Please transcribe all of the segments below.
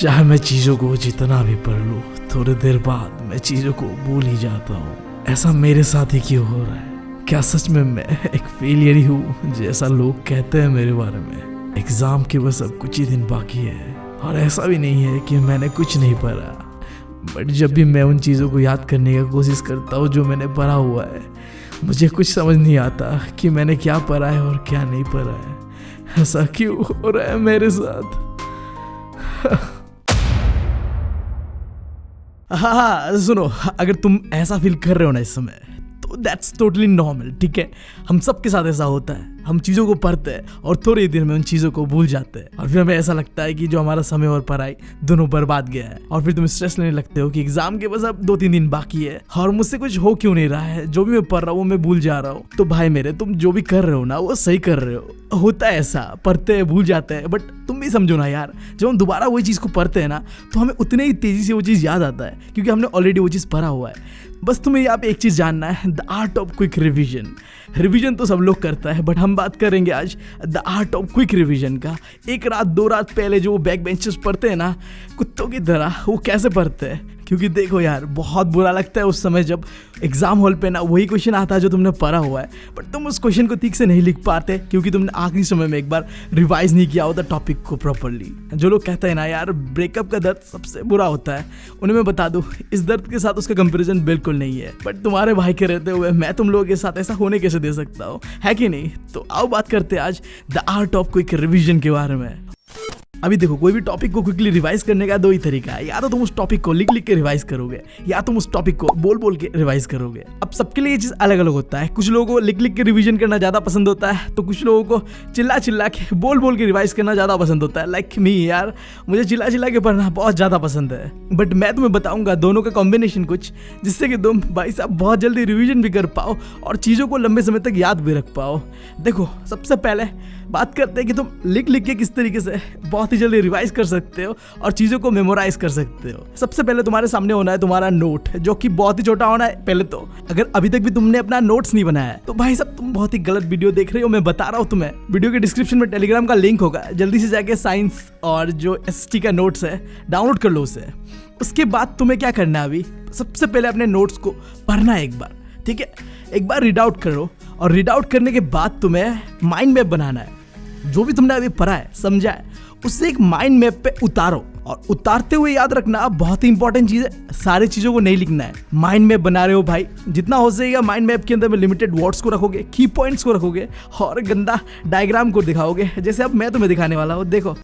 चाहे मैं चीज़ों को जितना भी पढ़ लूँ, थोड़ी देर बाद मैं चीज़ों को भूल ही जाता हूँ। ऐसा मेरे साथ ही क्यों हो रहा है? क्या सच में मैं एक फेलियर ही हूँ जैसा लोग कहते हैं मेरे बारे में? एग्ज़ाम के बस अब कुछ ही दिन बाकी है और ऐसा भी नहीं है कि मैंने कुछ नहीं पढ़ा, बट जब भी मैं उन चीज़ों को याद करने की कोशिश करता हूँ जो मैंने पढ़ा हुआ है, मुझे कुछ समझ नहीं आता कि मैंने क्या पढ़ा है और क्या नहीं पढ़ा है। ऐसा क्यों हो रहा है मेरे साथ? हाँ, सुनो, अगर तुम ऐसा फील कर रहे हो ना इस समय, तो दैट्स टोटली नॉर्मल, ठीक है। हम सबके साथ ऐसा होता है। हम चीज़ों को पढ़ते हैं और थोड़ी ही देर में उन चीज़ों को भूल जाते हैं और फिर हमें ऐसा लगता है कि जो हमारा समय और पढ़ाई दोनों बर्बाद गया है। और फिर तुम स्ट्रेस लेने लगते हो कि एग्जाम के बस अब 2-3 दिन बाकी है और मुझसे कुछ हो क्यों नहीं रहा है, जो भी मैं पढ़ रहा हूँ वो मैं भूल जा रहा हूँ। तो भाई मेरे, तुम जो भी कर रहे हो ना वो सही कर रहे हो। होता है ऐसा, पढ़ते हैं भूल जाते हैं, बट तुम भी समझो ना यार, जब हम दोबारा वही चीज़ को पढ़ते हैं ना तो हमें उतने ही तेज़ी से वो चीज़ याद आता है क्योंकि हमने ऑलरेडी वो चीज़ पढ़ा हुआ है। बस तुम्हें यहाँ पे एक चीज़ जानना है, the art of quick revision. Revision तो सब लोग करता है, बट हम बात करेंगे आज the art of quick revision का। 1 रात 2 रात पहले जो बैक बेंचर्स पढ़ते हैं ना कुत्तों की तरह, वो कैसे पढ़ते हैं? क्योंकि देखो यार, बहुत बुरा लगता है उस समय जब एग्जाम हॉल पे ना वही क्वेश्चन आता है जो तुमने पढ़ा हुआ है, बट तुम उस क्वेश्चन को ठीक से नहीं लिख पाते क्योंकि तुमने आखिरी समय में एक बार रिवाइज नहीं किया होता टॉपिक को प्रॉपर्ली। जो लोग कहते हैं ना यार ब्रेकअप का दर्द सबसे बुरा होता है, उन्हें मैं बता दूं इस दर्द के साथ उसका कंपैरिजन बिल्कुल नहीं है। बट तुम्हारे भाई के रहते हुए मैं तुम लोगों के साथ ऐसा होने कैसे दे सकता हूँ, है कि नहीं? तो आओ बात करते हैं आज the art of quick revision के बारे में। अभी देखो, कोई भी टॉपिक को क्विकली रिवाइज करने का 2 ही तरीका है। या तो तुम उस टॉपिक को लिख लिख के रिवाइज करोगे, या तुम उस टॉपिक को बोल बोल के रिवाइज करोगे। अब सबके लिए ये चीज़ अलग अलग होता है। कुछ लोगों को लिख लिख के रिवीजन करना ज़्यादा पसंद होता है, तो कुछ लोगों को चिल्ला चिल्ला के बोल बोल के रिवाइज करना ज़्यादा पसंद होता है। लाइक मी यार, मुझे चिल्ला चिल्ला के पढ़ना बहुत ज़्यादा पसंद है। बट मैं तुम्हें बताऊँगा दोनों का कॉम्बिनेशन कुछ, जिससे कि तुम भाई साहब बहुत जल्दी रिविजन भी कर पाओ और चीज़ों को लंबे समय तक याद भी रख पाओ। देखो, सबसे पहले बात करते हैं कि तुम लिख लिख के किस तरीके से बहुत ही जल्दी रिवाइज कर सकते हो और चीज़ों को मेमोराइज कर सकते हो। सबसे पहले तुम्हारे सामने होना है तुम्हारा नोट, जो कि बहुत ही छोटा होना है। पहले तो अगर अभी तक भी तुमने अपना नोट्स नहीं बनाया है तो भाई साहब तुम बहुत ही गलत वीडियो देख रहे हो। मैं बता रहा हूँ तुम्हें, वीडियो के डिस्क्रिप्शन में टेलीग्राम का लिंक होगा, जल्दी से जाके साइंस और जो ST का नोट्स है डाउनलोड कर लो उसे। उसके बाद तुम्हें क्या करना है, अभी सबसे पहले अपने नोट्स को पढ़ना है एक बार, ठीक है? एक बार रीड आउट करो और रीड आउट करने के बाद तुम्हें माइंड मैप बनाना है। जो भी तुमने अभी पढ़ा है, समझा है, उससे एक माइंड मैप पे उतारो और उतारते हुए याद रखना, बहुत ही इंपॉर्टेंट चीज़ है, सारी चीज़ों को नहीं लिखना है। माइंड मैप बना रहे हो भाई, जितना हो सकेगा माइंड मैप के अंदर में लिमिटेड वर्ड्स को रखोगे, की पॉइंट्स को रखोगे और गंदा डायग्राम को दिखाओगे, जैसे अब मैं तुम्हें दिखाने वाला हूँ। देखो,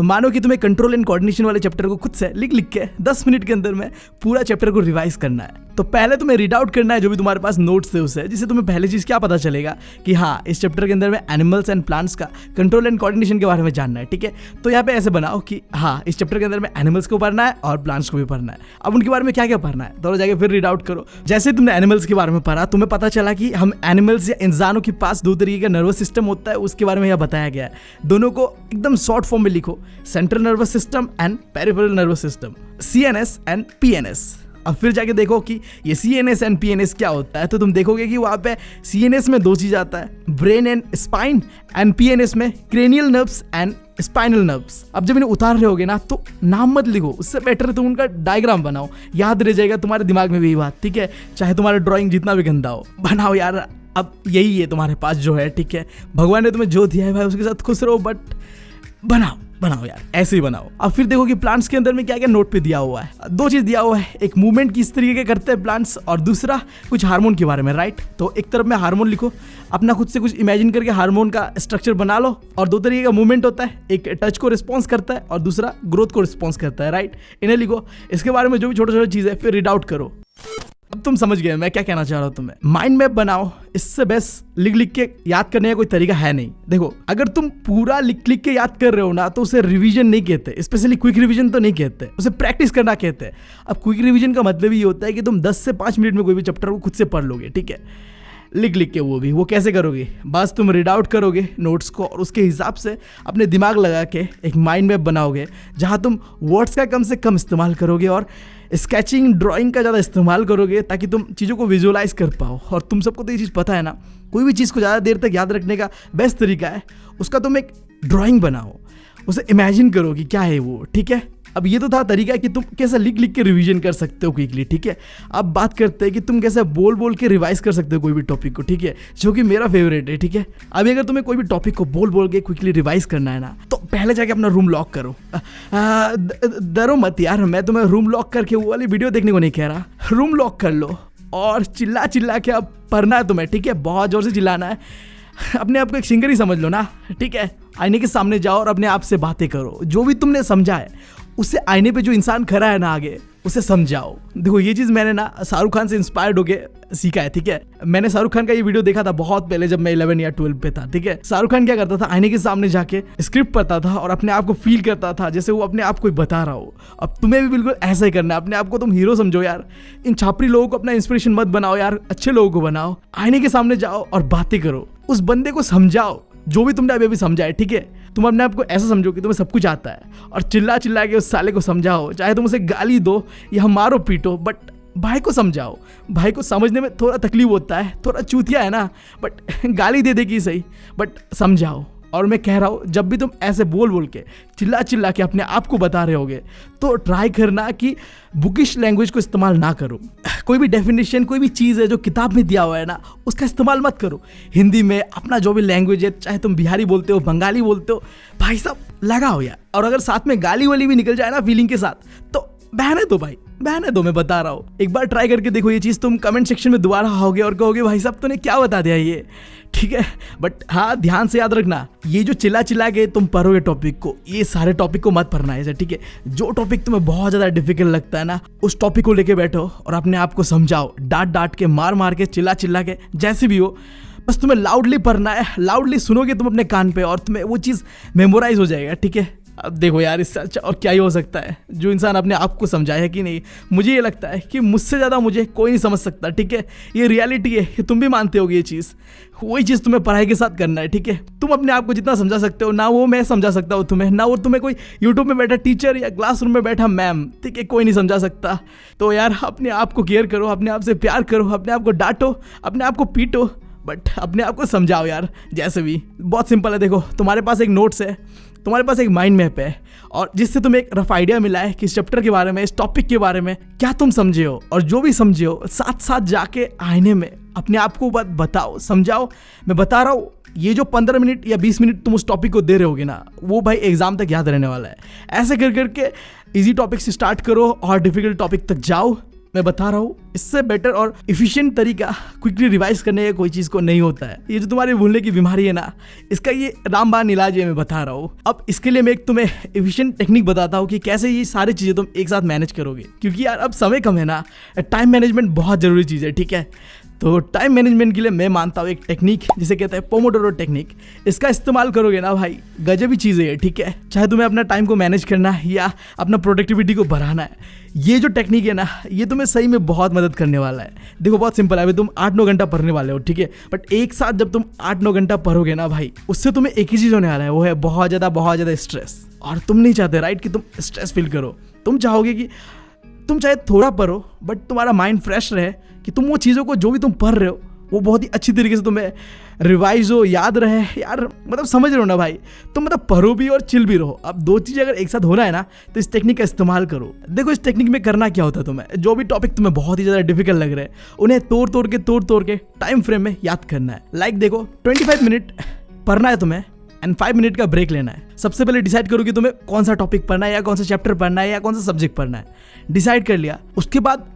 मानो कि तुम्हें कंट्रोल एंड कोऑर्डिनेशन वाले चैप्टर को खुद से लिख लिख के 10 मिनट के अंदर में पूरा चैप्टर को रिवाइज करना है। तो पहले तुम्हें रीड आउट करना है जो भी तुम्हारे पास नोट्स थे उसे, जिससे तुम्हें पहले चीज़ क्या पता चलेगा कि हाँ, इस चैप्टर के अंदर में एनिमल्स एंड प्लांट्स का कंट्रोल एंड कोऑर्डिनेशन के बारे में जानना है, ठीक है? तो यहाँ पे ऐसे बनाओ कि हाँ, इस चैप्टर के अंदर में एनिमल्स को पढ़ना है और प्लांट्स को भी पढ़ना है। अब उनके बारे में क्या क्या पढ़ना है, तो जाके फिर रीड आउट करो। जैसे तुमने एनिमल्स के बारे में पढ़ा, तुम्हें पता चला कि हम एनिमल्स या इंसानों के पास 2 तरीके का नर्वस सिस्टम होता है, उसके बारे में यह बताया गया है। दोनों को एकदम शॉर्ट फॉर्म में लिखो, central nervous system and peripheral nervous system, CNS and PNS। अब फिर जाके देखो कि ये CNS एंड PNS क्या होता है, तो तुम देखोगे कि वहाँ पे CNS में 2 चीज़ आता है, brain and spine, and PNS में cranial nerves and spinal nerves. अब जब इन्हें उतार रहे होगे ना तो नाम मत लिखो, उससे बेटर है तुम उनका डायग्राम बनाओ, याद रह जाएगा तुम्हारे दिमाग में भी ये बात, ठीक है? चाहे तुम्हारा ड्राइंग जितना भी गंदा हो, बनाओ यार। अब यही है तुम्हारे पास जो है, ठीक है? भगवान ने तुम्हें जो दिया है भाई उसके साथ खुश रहो, बट बनाओ यार, ऐसे ही बनाओ। अब फिर देखो कि प्लांट्स के अंदर में क्या क्या नोट पे दिया हुआ है। 2 चीज़ दिया हुआ है, एक मूवमेंट किस तरीके के करते हैं प्लांट्स और दूसरा कुछ हार्मोन के बारे में, राइट? तो एक तरफ में हार्मोन लिखो, अपना खुद से कुछ इमेजिन करके हार्मोन का स्ट्रक्चर बना लो। और 2 तरीके का मूवमेंट होता है, एक टच को रिस्पॉन्स करता है और दूसरा ग्रोथ को रिस्पॉन्स करता है, राइट? इन्हें लिखो, इसके बारे में जो भी छोटे छोटे चीज़ है फिर रीड आउट करो। अब तुम समझ गए मैं क्या कहना चाह रहा हूँ तुम्हें। माइंड मैप बनाओ, इससे बेस्ट लिख लिख के याद करने का कोई तरीका है नहीं। देखो, अगर तुम पूरा लिख लिख के याद कर रहे हो ना तो उसे रिवीजन नहीं कहते, स्पेशली क्विक रिवीजन तो नहीं कहते, उसे प्रैक्टिस करना कहते हैं। अब क्विक रिवीजन का मतलब ये होता है कि तुम 10 से 5 मिनट में कोई भी चैप्टर को खुद से पढ़ लोगे, ठीक है? लिख लिख के। वो कैसे करोगे? बस तुम रीड आउट करोगे नोट्स को और उसके हिसाब से अपने दिमाग लगा के एक माइंड मैप बनाओगे, जहाँ तुम वर्ड्स का कम से कम इस्तेमाल करोगे और स्केचिंग ड्राइंग का ज़्यादा इस्तेमाल करोगे, ताकि तुम चीज़ों को विजुअलाइज कर पाओ। और तुम सबको तो ये चीज़ पता है ना, कोई भी चीज़ को ज़्यादा देर तक याद रखने का बेस्ट तरीका है उसका तुम एक ड्राइंग बनाओ, उसे इमेजिन करो कि क्या है वो, ठीक है? अब ये तो था तरीका कि तुम कैसे लिख लिख के रिवीजन कर सकते हो क्विकली, ठीक है। अब बात करते हैं कि तुम कैसे बोल बोल के रिवाइज कर सकते हो कोई भी टॉपिक को, ठीक है, जो कि मेरा फेवरेट है, ठीक है। अभी अगर तुम्हें कोई भी टॉपिक को बोल बोल के क्विकली रिवाइज करना है ना, तो पहले जाके अपना रूम लॉक करो। डरो मत यार, मैं तुम्हें रूम लॉक करके वो वाली वीडियो देखने को नहीं कह रहा। रूम लॉक कर लो और चिल्ला चिल्ला के अब पढ़ना है तुम्हें, ठीक है, बहुत जोर से चिल्लाना है। अपने आप को एक सिंगर ही समझ लो ना, ठीक है। आईने के सामने जाओ और अपने आप से बातें करो। जो भी तुमने समझा है उससे आईने पे जो इंसान खड़ा है ना आगे, उसे समझाओ। देखो ये चीज़ मैंने ना शाहरुख खान से इंस्पायर्ड होके सीखा है, ठीक है। मैंने शाहरुख खान का ये वीडियो देखा था बहुत पहले, जब मैं 11 या 12 पे था, ठीक है। शाहरुख खान क्या करता था, आईने के सामने जाके स्क्रिप्ट पढ़ता था और अपने आप को फील करता था जैसे वो अपने आप को बता रहा हो। अब तुम्हें भी बिल्कुल ऐसा ही करना है, अपने आप को तुम हीरो समझो यार। इन छापरी लोगों को अपना इंस्पिरेशन मत बनाओ यार, अच्छे लोगों को बनाओ। आईने के सामने जाओ और बातें करो, उस बंदे को समझाओ जो भी तुमने अभी समझा है, ठीक है। तुम अपने आप को ऐसा समझो कि तुम्हें सब कुछ आता है और चिल्ला चिल्ला के उस साले को समझाओ। चाहे तुम उसे गाली दो या मारो पीटो, बट भाई को समझाओ। भाई को समझने में थोड़ा तकलीफ होता है, थोड़ा चूतिया है ना, बट गाली दे देगी सही, बट समझाओ। और मैं कह रहा हूँ, जब भी तुम ऐसे बोल बोल के चिल्ला चिल्ला के अपने आप को बता रहे होगे, तो ट्राई करना कि बुकिश लैंग्वेज को इस्तेमाल ना करो। कोई भी डेफिनेशन, कोई भी चीज़ है जो किताब में दिया हुआ है ना, उसका इस्तेमाल मत करो। हिंदी में अपना जो भी लैंग्वेज है, चाहे तुम बिहारी बोलते हो, बंगाली बोलते हो, भाई साहब लगाओ यार। और अगर साथ में गाली वाली भी निकल जाए ना फीलिंग के साथ, तो बहने दो भाई, बहने दो। मैं बता रहा हूँ, एक बार ट्राई करके देखो ये चीज़। तुम कमेंट सेक्शन में दोबारा आओगे और कहोगे भाई साहब तूने क्या बता दिया ये, ठीक है। बट हाँ, ध्यान से याद रखना, ये जो चिल्ला चिल्ला के तुम पढ़ोगे टॉपिक को, ये सारे टॉपिक को मत पढ़ना है, ठीक है। जो टॉपिक तुम्हें बहुत ज़्यादा डिफिकल्ट लगता है ना, उस टॉपिक को लेके बैठो और अपने आप को समझाओ, डांट डांट के, मार मार के, चिल्ला चिल्ला के, जैसे भी हो। बस तुम्हें लाउडली पढ़ना है, लाउडली सुनोगे तुम अपने कान पे और तुम्हें वो चीज़ मेमोराइज हो जाएगा, ठीक है। अब देखो यार, इससे अच्छा और क्या ही हो सकता है। जो इंसान अपने आप को समझाए है कि नहीं, मुझे ये लगता है कि मुझसे ज़्यादा मुझे कोई नहीं समझ सकता, ठीक है। ये रियलिटी है, ये तुम भी मानते होगे ये चीज़। वही चीज़ तुम्हें पढ़ाई के साथ करना है, ठीक है। तुम अपने आप को जितना समझा सकते हो ना, वो मैं समझा सकता हूँ तुम्हें, ना वो तुम्हें कोई यूट्यूब में बैठा टीचर या क्लासरूम में बैठा मैम, ठीक है, कोई नहीं समझा सकता। तो यार अपने आप को केयर करो, अपने आप से प्यार करो, अपने आप को डांटो, अपने आप को पीटो, बट अपने आप को समझाओ यार। जैसे भी बहुत सिंपल है। देखो तुम्हारे पास एक नोट्स है, तुम्हारे पास एक माइंड मैप है, और जिससे तुम्हें एक रफ आइडिया मिला है कि इस चैप्टर के बारे में, इस टॉपिक के बारे में क्या तुम समझे हो। और जो भी समझे हो, साथ साथ जाके आईने में अपने आप को बात बताओ, समझाओ। मैं बता रहा हूँ, ये जो 15 मिनट या 20 मिनट तुम उस टॉपिक को दे रहे होगे ना, वो भाई एग्जाम तक याद रहने वाला है। ऐसे कर करके इजी टॉपिक से स्टार्ट करो और डिफिकल्ट टॉपिक तक जाओ। मैं बता रहा हूँ, इससे बेटर और इफिशिएंट तरीका क्विकली रिवाइज करने का कोई चीज़ को नहीं होता है। ये जो तुम्हारी भूलने की बीमारी है ना, इसका ये रामबाण इलाज है, मैं बता रहा हूँ। अब इसके लिए मैं एक तुम्हें एफिशिएंट टेक्निक बताता हूँ कि कैसे ये सारी चीज़ें तुम एक साथ मैनेज करोगे। क्योंकि यार अब समय कम है ना, टाइम मैनेजमेंट बहुत ज़रूरी चीज़ है, ठीक है। तो टाइम मैनेजमेंट के लिए मैं मानता हूँ एक टेक्निक जिसे कहते हैं पोमोडोरो टेक्निक। इसका इस्तेमाल करोगे ना भाई, गजब ही चीज़ है, ठीक है। चाहे तुम्हें अपना टाइम को मैनेज करना है या अपना प्रोडक्टिविटी को बढ़ाना है, ये जो टेक्निक है ना, ये तुम्हें सही में बहुत मदद करने वाला है। देखो बहुत सिंपल है, अभी तुम 8-9 घंटा पढ़ने वाले हो, ठीक है। बट एक साथ जब तुम 8-9 घंटा पढ़ोगे ना भाई, उससे तुम्हें एक ही चीज़ होने वाला है, वो है बहुत ज़्यादा स्ट्रेस। और तुम नहीं चाहते राइट कि तुम स्ट्रेस फील करो। तुम चाहोगे कि तुम चाहे थोड़ा पढ़ो, बट तुम्हारा माइंड फ्रेश रहे, कि तुम वो चीज़ों को जो भी तुम पढ़ रहे हो वो बहुत ही अच्छी तरीके से तुम्हें रिवाइज हो, याद रहे यार। मतलब समझ रहे हो ना भाई, तुम मतलब पढ़ो भी और चिल भी रहो। अब दो चीज़ें अगर एक साथ होना है ना, तो इस टेक्निक का इस्तेमाल करो। देखो इस टेक्निक में करना क्या होता है, तुम्हें जो भी टॉपिक तुम्हें बहुत ही ज़्यादा डिफिकल्ट लग रहे हैं, उन्हें तोड़ के टाइम फ्रेम में याद करना है। लाइक देखो 25 मिनट पढ़ना है तुम्हें एंड 5 मिनट का ब्रेक लेना है। सबसे पहले डिसाइड करो कि तुम्हें कौन सा टॉपिक पढ़ना है, या कौन सा चैप्टर पढ़ना है, या कौन सा सब्जेक्ट पढ़ना है। डिसाइड कर लिया, उसके बाद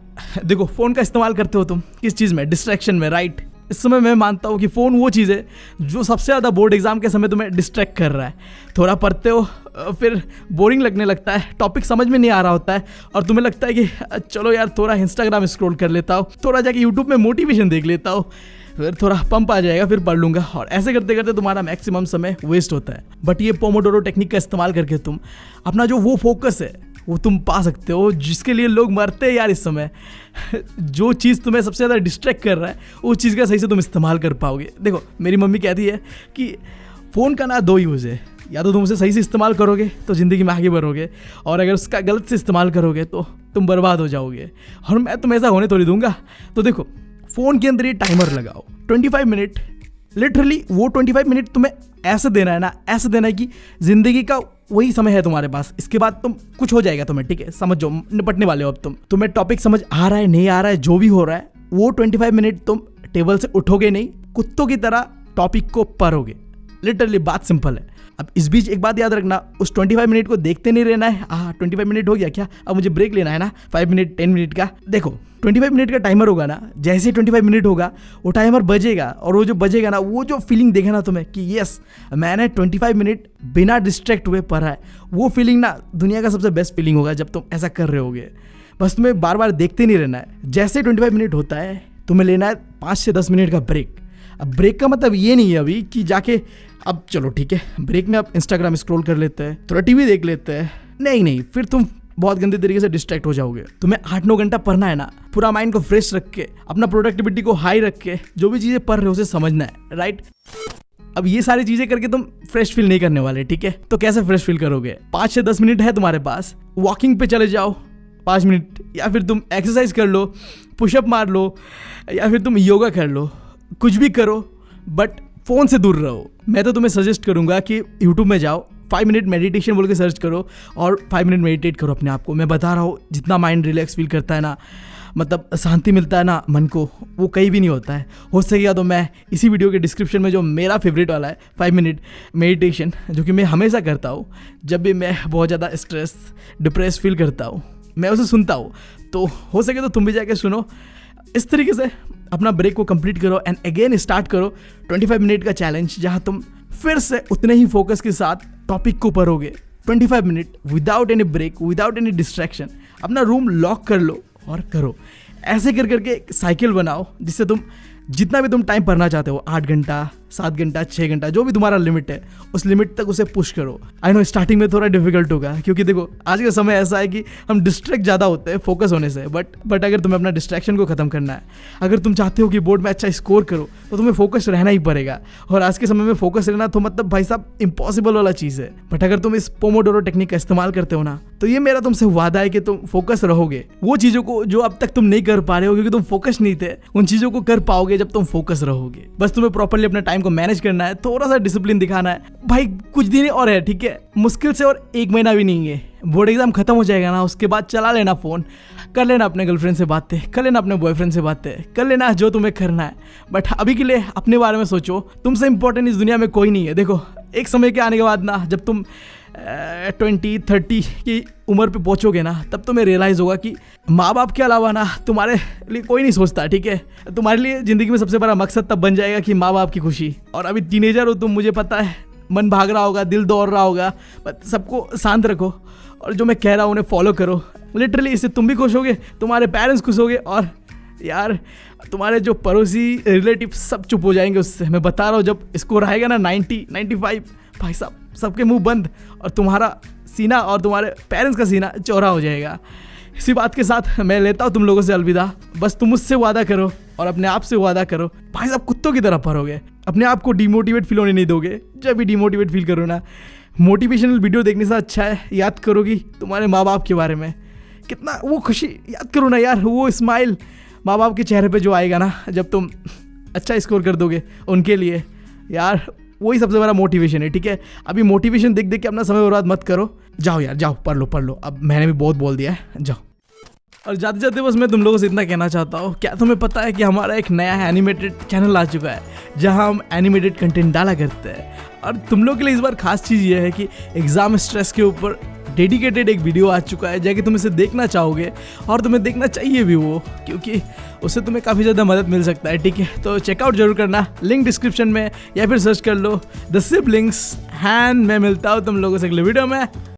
देखो फ़ोन का इस्तेमाल करते हो तुम किस चीज़ में, डिस्ट्रैक्शन में, राइट। इस समय मैं मानता हूँ कि फ़ोन वो चीज़ है जो सबसे ज़्यादा बोर्ड एग्जाम के समय तुम्हें डिस्ट्रैक्ट कर रहा है। थोड़ा पढ़ते हो, फिर बोरिंग लगने लगता है, टॉपिक समझ में नहीं आ रहा होता है, और तुम्हें लगता है कि चलो यार थोड़ा इंस्टाग्राम स्क्रॉल कर लेता हूँ, थोड़ा जाके यूट्यूब में मोटिवेशन देख लेता हूँ, फिर थोड़ा पंप आ जाएगा, फिर पढ़ लूँगा। और ऐसे करते करते तुम्हारा मैक्सिमम समय वेस्ट होता है। बट ये पोमोडोरो टेक्निक का इस्तेमाल करके तुम अपना जो वो फोकस है वो तुम पा सकते हो, जिसके लिए लोग मरते हैं यार इस समय। जो चीज़ तुम्हें सबसे ज़्यादा डिस्ट्रैक्ट कर रहा है, उस चीज़ का सही से तुम इस्तेमाल कर पाओगे। देखो मेरी मम्मी कहती है कि फ़ोन का ना दो यूज़ है, या तो तुम उसे सही से इस्तेमाल करोगे तो ज़िंदगी में आगे बढ़ोगे, और अगर उसका गलत से इस्तेमाल करोगे तो तुम बर्बाद हो जाओगे। और मैं तुम्हें ऐसा होने तो नहीं दूंगा। तो देखो फ़ोन के अंदर ये टाइमर लगाओ 25 मिनट। लिटरली वो 25 मिनट तुम्हें ऐसे देना है ना, ऐसे देना है कि ज़िंदगी का वही समय है तुम्हारे पास, इसके बाद तुम कुछ हो जाएगा तुम्हें, ठीक है, समझ जाओ, निपटने वाले हो अब तुम्हें टॉपिक समझ आ रहा है नहीं आ रहा है, जो भी हो रहा है, वो 25 मिनट तुम टेबल से उठोगे नहीं, कुत्तों की तरह टॉपिक को पढ़ोगे। लिटरली बात सिंपल है। अब इस बीच एक बात याद रखना, उस 25 मिनट को देखते नहीं रहना है, 25 मिनट हो गया क्या, अब मुझे ब्रेक लेना है ना 5 मिनट 10 मिनट का। देखो 25 मिनट का टाइमर होगा ना, जैसे 25 मिनट होगा वो टाइमर बजेगा, और वो जो बजेगा ना, वो जो फीलिंग देगा ना तुम्हें कि यस मैंने 25 मिनट बिना डिस्ट्रैक्ट हुए पढ़ा है, वो फीलिंग ना दुनिया का सबसे बेस्ट फीलिंग होगा जब तुम ऐसा कर रहे होगे। बस तुम्हें बार बार देखते नहीं रहना है। जैसे 25 मिनट होता है तुम्हें लेना है 5 से 10 मिनट का ब्रेक। अब ब्रेक का मतलब ये नहीं है अभी कि जाके अब चलो ठीक है ब्रेक में आप इंस्टाग्राम स्क्रॉल कर लेते हैं, थोड़ा टीवी देख लेते हैं, नहीं, फिर तुम बहुत गंदे तरीके से डिस्ट्रैक्ट हो जाओगे। तुम्हें 8-9 घंटा पढ़ना है ना, पूरा माइंड को फ्रेश रख के, अपना प्रोडक्टिविटी को हाई रख के, जो भी चीज़ें पढ़ रहे हो उसे समझना है, राइट। अब ये सारी चीज़ें करके तुम फ्रेश फील नहीं करने वाले, ठीक है, तो कैसे फ्रेश फील करोगे? 5 से 10 मिनट है तुम्हारे पास, वॉकिंग पे चले जाओ 5 मिनट, या फिर तुम एक्सरसाइज कर लो, पुशअप मार लो, या फिर तुम योगा कर लो, कुछ भी करो बट फ़ोन से दूर रहो। मैं तो तुम्हें सजेस्ट करूंगा कि यूट्यूब में जाओ, 5 मिनट मेडिटेशन बोल के सर्च करो और 5 मिनट मेडिटेट करो अपने आप को। मैं बता रहा हूँ जितना माइंड रिलैक्स फील करता है ना, मतलब शांति मिलता है ना मन को, वो कहीं भी नहीं होता है। हो सकेगा तो मैं इसी वीडियो के डिस्क्रिप्शन में जो मेरा फेवरेट वाला है 5 मिनट मेडिटेशन, जो कि मैं हमेशा करता हूँ जब भी मैं बहुत ज़्यादा स्ट्रेस डिप्रेस फील करता हूँ, मैं उसे सुनता हूँ, तो हो सके तो तुम भी जाके सुनो। इस तरीके से अपना ब्रेक को कंप्लीट करो एंड अगेन स्टार्ट करो 25 मिनट का चैलेंज, जहां तुम फिर से उतने ही फोकस के साथ टॉपिक को पढ़ोगे 25 minute without any break, without any distraction. अपना रूम लॉक कर लो और करो। ऐसे कर करके एक साइकिल बनाओ जिससे तुम जितना भी तुम टाइम पढ़ना चाहते हो, 8 घंटा 7 घंटा 6 घंटा, जो भी तुम्हारा लिमिट है, उस लिमिट तक उसे पुश करो। आई नो स्टार्टिंग में थोड़ा डिफिकल्ट होगा, क्योंकि देखो आज का समय ऐसा है कि हम डिस्ट्रैक्ट ज़्यादा होते हैं फोकस होने से, बट अगर तुम्हें अपना डिस्ट्रैक्शन को ख़त्म करना है, अगर तुम चाहते हो कि बोर्ड में अच्छा स्कोर करो, तो तुम्हें फोकस रहना ही पड़ेगा। और आज के समय में फोकस रहना तो मतलब भाई साहब इम्पॉसिबल वाला चीज़ है। बट अगर तुम इस पोमोडोरो टेक्निक का इस्तेमाल करते हो ना, तो ये मेरा तुमसे वादा है कि तुम फोकस रहोगे। वो चीज़ों को जो अब तक तुम नहीं कर पा रहे हो क्योंकि तुम फोकस नहीं थे, उन चीज़ों को कर पाओगे जब तुम फोकस रहोगे। बस तुम्हें प्रॉपर्ली अपने टाइम को मैनेज करना है, थोड़ा सा डिसिप्लिन दिखाना है। भाई कुछ दिन और है, ठीक है, मुश्किल से और 1 महीना भी नहीं है, बोर्ड एग्जाम खत्म हो जाएगा ना, उसके बाद चला लेना फ़ोन, कर लेना अपने गर्लफ्रेंड से बातें, कर लेना अपने बॉयफ्रेंड से बातें, कर लेना जो तुम्हें करना है। बट अभी के लिए अपने बारे में सोचो, तुमसे इंपॉर्टेंट इस दुनिया में कोई नहीं है। देखो एक समय के आने के बाद ना, जब तुम 20-30 की उम्र पे पहुंचोगे ना, तब तुम्हें रियलाइज़ होगा कि माँ बाप के अलावा ना तुम्हारे लिए कोई नहीं सोचता, ठीक है। तुम्हारे लिए ज़िंदगी में सबसे बड़ा मकसद तब बन जाएगा कि माँ बाप की खुशी। और अभी टीनेजर हो तुम, मुझे पता है मन भाग रहा होगा, दिल दौड़ रहा होगा, बट सबको शांत रखो और जो मैं कह रहा हूँ उन्हें फॉलो करो। लिटरली इससे तुम भी खुश होगे, तुम्हारे पेरेंट्स खुश होगे, और यार तुम्हारे जो पड़ोसी रिलेटिव सब चुप हो जाएंगे उससे। मैं बता रहा हूँ, जब स्कोर आएगा ना 90-95, भाई साहब सबके मुंह बंद, और तुम्हारा सीना और तुम्हारे पेरेंट्स का सीना चौड़ा हो जाएगा। इसी बात के साथ मैं लेता हूँ तुम लोगों से अलविदा। बस तुम मुझसे वादा करो और अपने आप से वादा करो, भाई साहब कुत्तों की तरह पढ़ोगे, अपने आप को डिमोटिवेट फील होने नहीं दोगे। जब भी डिमोटिवेट फील करो ना, मोटिवेशनल वीडियो देखने से अच्छा है याद करोगी तुम्हारे माँ बाप के बारे में, कितना वो खुशी याद करो ना यार, वो स्माइल माँ बाप के चेहरे पे जो आएगा ना जब तुम अच्छा स्कोर कर दोगे उनके लिए, यार वही सबसे बड़ा मोटिवेशन है, ठीक है। अभी मोटिवेशन देख देख के अपना समय बर्बाद मत करो, जाओ यार जाओ पढ़ लो। अब मैंने भी बहुत बोल दिया है, जाओ। और जाते जाते बस मैं तुम लोगों से इतना कहना चाहता हूँ, क्या तुम्हें पता है कि हमारा एक नया एनिमेटेड चैनल आ चुका है जहाँ हम एनिमेटेड कंटेंट डाला करते हैं। और तुम लोग के लिए इस बार खास चीज़ ये है कि एग्ज़ाम स्ट्रेस के ऊपर डेडिकेटेड एक वीडियो आ चुका है, जाके तुम इसे देखना चाहोगे और तुम्हें देखना चाहिए भी वो, क्योंकि उससे तुम्हें काफ़ी ज़्यादा मदद मिल सकता है, ठीक है। तो चेकआउट जरूर करना, लिंक डिस्क्रिप्शन में या फिर सर्च कर लो द सिबलिंग्स। मैं मिलता हूँ तुम लोगों से अगले वीडियो में।